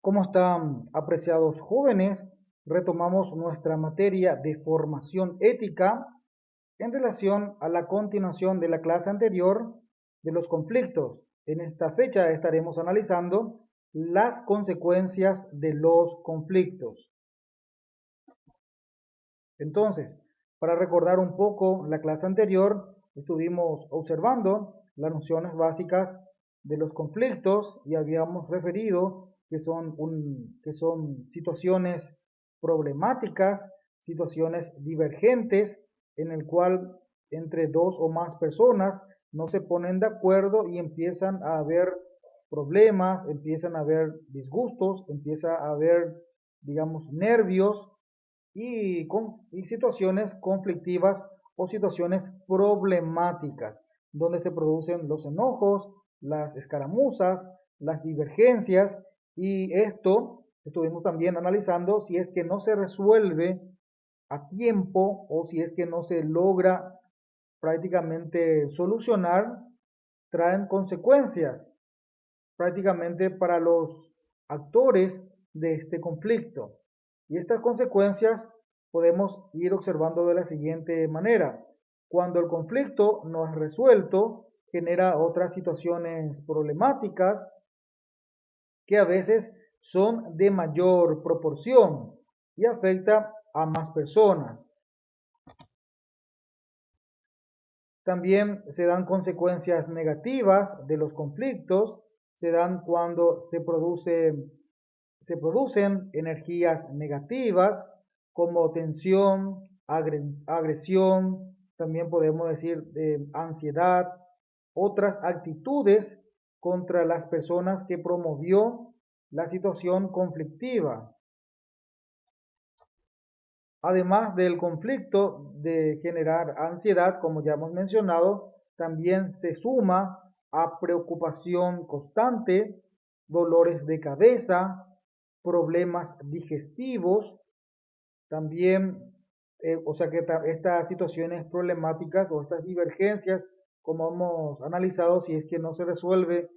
¿Cómo están, apreciados jóvenes? Retomamos nuestra materia de formación ética en relación a la continuación de la clase anterior de los conflictos. En esta fecha estaremos analizando las consecuencias de los conflictos. Entonces, para recordar un poco la clase anterior, estuvimos observando las nociones básicas de los conflictos y habíamos referido que son situaciones problemáticas, situaciones divergentes, en el cual entre dos o más personas no se ponen de acuerdo y empiezan a haber problemas, empiezan a haber disgustos, empieza a haber, digamos, nervios y situaciones conflictivas o situaciones problemáticas, donde se producen los enojos, las escaramuzas, las divergencias, y esto estuvimos también analizando si es que no se resuelve a tiempo o si es que no se logra prácticamente solucionar, traen consecuencias prácticamente para los actores de este conflicto. Y estas consecuencias podemos ir observando de la siguiente manera. Cuando el conflicto no es resuelto, genera otras situaciones problemáticas que a veces son de mayor proporción y afecta a más personas. También se dan consecuencias negativas de los conflictos, se dan cuando se producen energías negativas como tensión, agresión, también podemos decir ansiedad, otras actitudes contra las personas que promovió la situación conflictiva. Además del conflicto de generar ansiedad, como ya hemos mencionado, también se suma a preocupación constante, dolores de cabeza, problemas digestivos, también, o sea que estas situaciones problemáticas o estas divergencias, como hemos analizado, si es que no se resuelve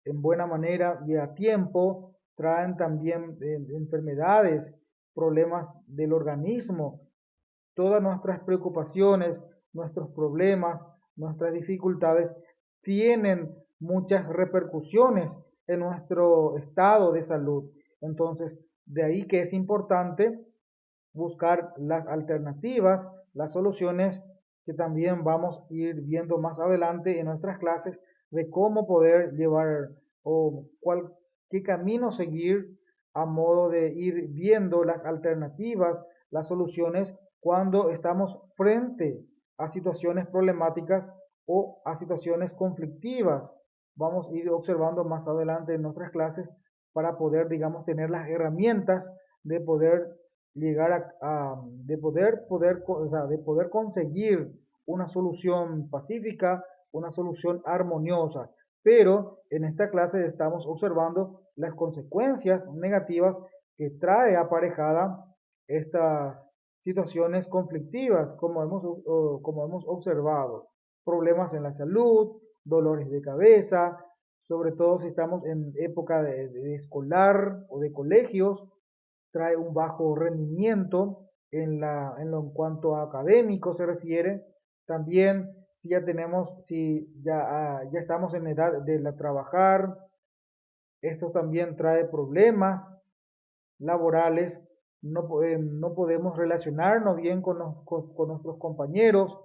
en buena manera y a tiempo, traen también enfermedades, problemas del organismo. Todas nuestras preocupaciones, nuestros problemas, nuestras dificultades tienen muchas repercusiones en nuestro estado de salud. Entonces, de ahí que es importante buscar las alternativas, las soluciones que también vamos a ir viendo más adelante en nuestras clases de cómo poder llevar o qué camino seguir a modo de ir viendo las alternativas, las soluciones cuando estamos frente a situaciones problemáticas o a situaciones conflictivas. Vamos a ir observando más adelante en nuestras clases para poder, digamos, tener las herramientas de poder llegar o sea, de poder conseguir una solución pacífica, una solución armoniosa. Pero en esta clase estamos observando las consecuencias negativas que trae aparejada estas situaciones conflictivas, como hemos observado. Problemas en la salud, dolores de cabeza, sobre todo si estamos en época de escolar o de colegios, trae un bajo rendimiento en cuanto a académico se refiere. También si ya estamos en edad de trabajar, esto también trae problemas laborales, no podemos relacionarnos bien con nuestros compañeros,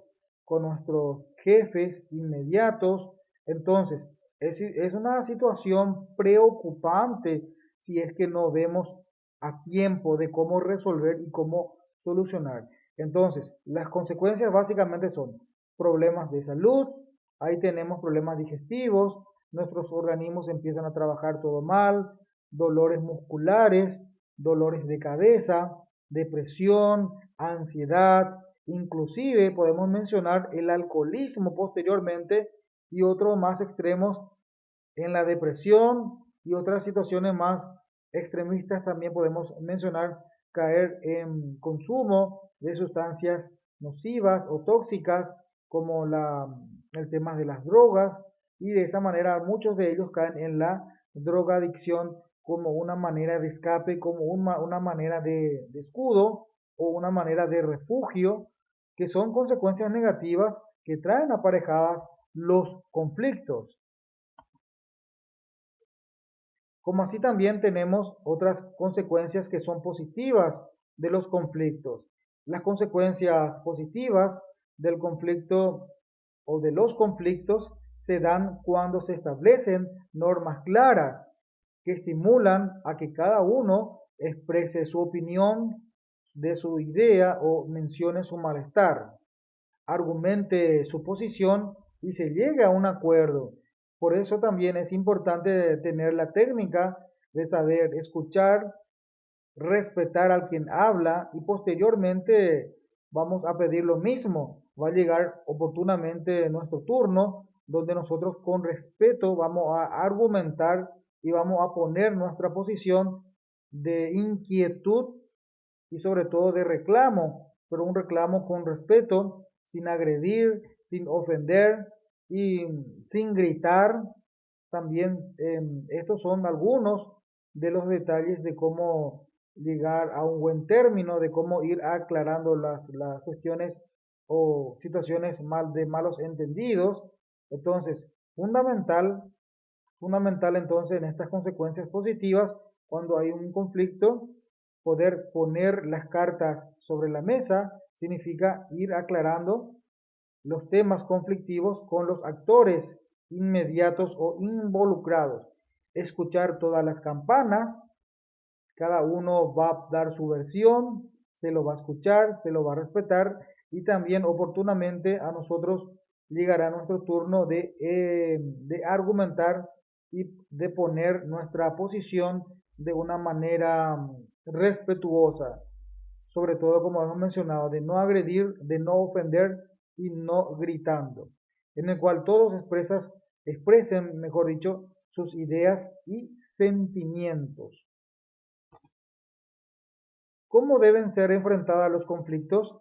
con nuestros jefes inmediatos. Entonces, es una situación preocupante si es que no vemos a tiempo de cómo resolver y cómo solucionar. Entonces, las consecuencias básicamente son problemas de salud, ahí tenemos problemas digestivos, nuestros organismos empiezan a trabajar todo mal, dolores musculares, dolores de cabeza, depresión, ansiedad, inclusive podemos mencionar el alcoholismo posteriormente y otros más extremos en la depresión y otras situaciones más extremistas también podemos mencionar caer en consumo de sustancias nocivas o tóxicas como el tema de las drogas y de esa manera muchos de ellos caen en la drogadicción como una manera de escape, como una manera de escudo o una manera de refugio, que son consecuencias negativas que traen aparejadas los conflictos. Como así también tenemos otras consecuencias que son positivas de los conflictos. Las consecuencias positivas del conflicto o de los conflictos se dan cuando se establecen normas claras que estimulan a que cada uno exprese su opinión de su idea o mencione su malestar, argumente su posición y se llegue a un acuerdo. Por eso también es importante tener la técnica de saber escuchar, respetar al quien habla y posteriormente vamos a pedir lo mismo. Va a llegar oportunamente nuestro turno donde nosotros con respeto vamos a argumentar y vamos a poner nuestra posición de inquietud y sobre todo de reclamo, pero un reclamo con respeto, sin agredir, sin ofender y sin gritar. También estos son algunos de los detalles de cómo llegar a un buen término, de cómo ir aclarando las cuestiones o situaciones de malos entendidos. Entonces, fundamental entonces en estas consecuencias positivas, cuando hay un conflicto, poder poner las cartas sobre la mesa significa ir aclarando los temas conflictivos con los actores inmediatos o involucrados. Escuchar todas las campanas, cada uno va a dar su versión, se lo va a escuchar, se lo va a respetar y también oportunamente a nosotros llegará nuestro turno de argumentar y de poner nuestra posición de una manera respetuosa, sobre todo como hemos mencionado, de no agredir, de no ofender y no gritando, en el cual todos expresen, mejor dicho, sus ideas y sentimientos. ¿Cómo deben ser enfrentadas los conflictos?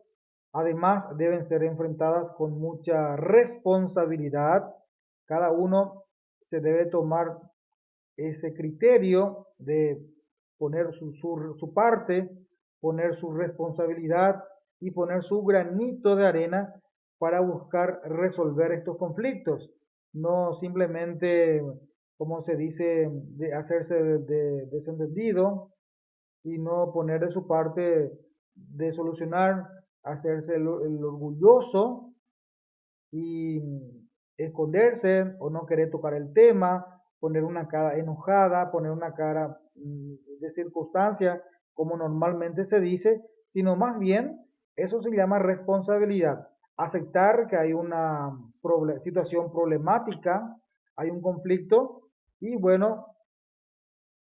Además, deben ser enfrentadas con mucha responsabilidad. Cada uno se debe tomar ese criterio de poner su parte, poner su responsabilidad y poner su granito de arena para buscar resolver estos conflictos. No simplemente, como se dice, de hacerse de desentendido y no poner de su parte de solucionar, hacerse el orgulloso y esconderse o no querer tocar el tema, poner una cara enojada, poner una cara de circunstancia, como normalmente se dice, sino más bien eso se llama responsabilidad. Aceptar que hay una situación problemática, hay un conflicto y bueno,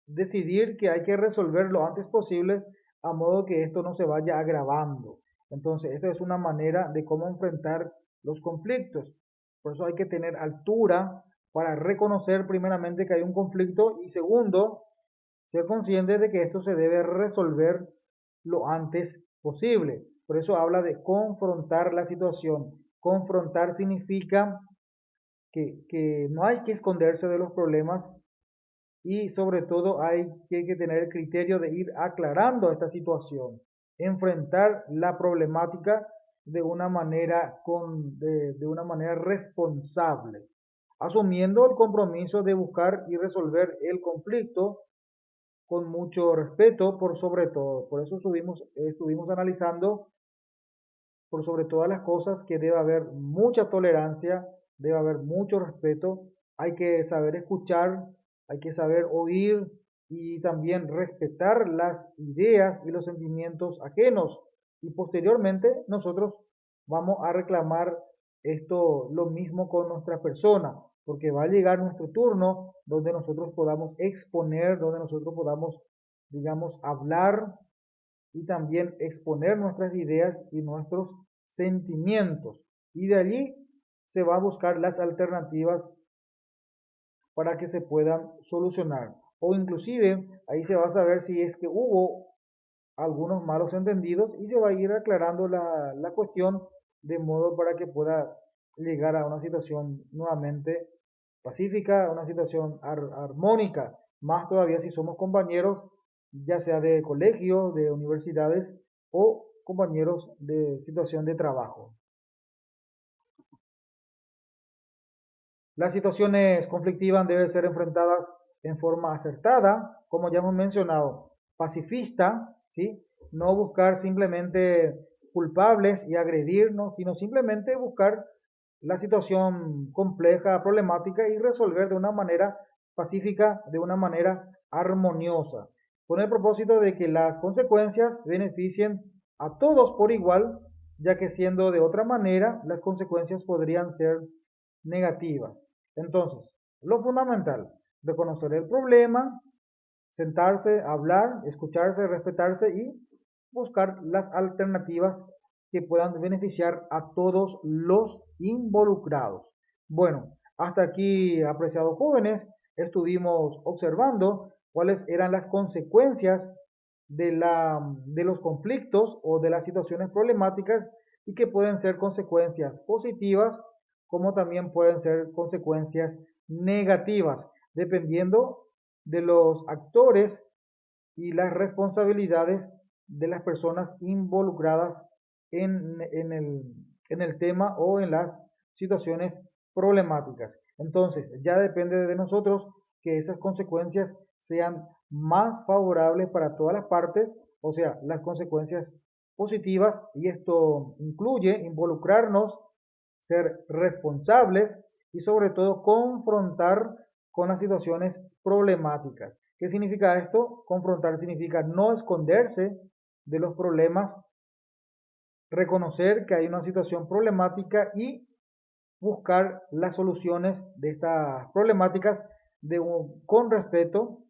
decidir que hay que resolver lo antes posible a modo que esto no se vaya agravando. Entonces, esta es una manera de cómo enfrentar los conflictos. Por eso hay que tener altura para reconocer primeramente que hay un conflicto y segundo, ser consciente de que esto se debe resolver lo antes posible. Por eso habla de confrontar la situación. Confrontar significa que no hay que esconderse de los problemas, y sobre todo hay que tener el criterio de ir aclarando esta situación, enfrentar la problemática de una manera, de una manera responsable, asumiendo el compromiso de buscar y resolver el conflicto con mucho respeto por sobre todo. Por eso estuvimos analizando por sobre todas las cosas que debe haber mucha tolerancia, debe haber mucho respeto, hay que saber escuchar, hay que saber oír y también respetar las ideas y los sentimientos ajenos. Y posteriormente nosotros vamos a reclamar esto lo mismo con nuestra persona, porque va a llegar nuestro turno donde nosotros podamos exponer, donde nosotros podamos, digamos, hablar y también exponer nuestras ideas y nuestros sentimientos. Y de allí se va a buscar las alternativas para que se puedan solucionar. O inclusive ahí se va a saber si es que hubo algunos malos entendidos y se va a ir aclarando la cuestión de modo para que pueda llegar a una situación nuevamente pacífica, a una situación armónica, más todavía si somos compañeros, ya sea de colegio, de universidades o compañeros de situación de trabajo. Las situaciones conflictivas deben ser enfrentadas en forma acertada, como ya hemos mencionado, pacifista, ¿sí? No buscar simplemente culpables y agredirnos, sino simplemente buscar la situación compleja, problemática y resolver de una manera pacífica, de una manera armoniosa, con el propósito de que las consecuencias beneficien a todos por igual, ya que siendo de otra manera, las consecuencias podrían ser negativas. Entonces, lo fundamental, reconocer el problema, sentarse, hablar, escucharse, respetarse y buscar las alternativas que puedan beneficiar a todos los involucrados. Bueno, hasta aquí, apreciados jóvenes, estuvimos observando cuáles eran las consecuencias de los conflictos o de las situaciones problemáticas y que pueden ser consecuencias positivas como también pueden ser consecuencias negativas, dependiendo de los actores y las responsabilidades de las personas involucradas en el tema o en las situaciones problemáticas. Entonces, ya depende de nosotros que esas consecuencias sean más favorables para todas las partes, o sea, las consecuencias positivas, y esto incluye involucrarnos, ser responsables y sobre todo confrontar con las situaciones problemáticas. ¿Qué significa esto? Confrontar significa no esconderse de los problemas, reconocer que hay una situación problemática y buscar las soluciones de estas problemáticas con respeto,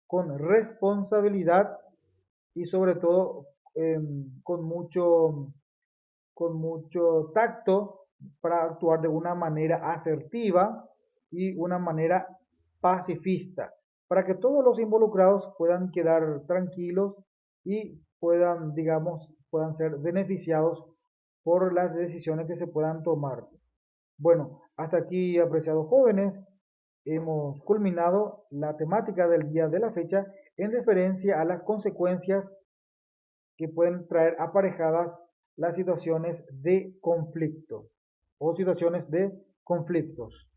con responsabilidad y sobre todo con mucho tacto para actuar de una manera asertiva y una manera pacifista, para que todos los involucrados puedan quedar tranquilos y puedan, digamos, puedan ser beneficiados por las decisiones que se puedan tomar. Bueno, hasta aquí, apreciados jóvenes, hemos culminado la temática del día de la fecha en referencia a las consecuencias que pueden traer aparejadas las situaciones de conflicto o situaciones de conflictos.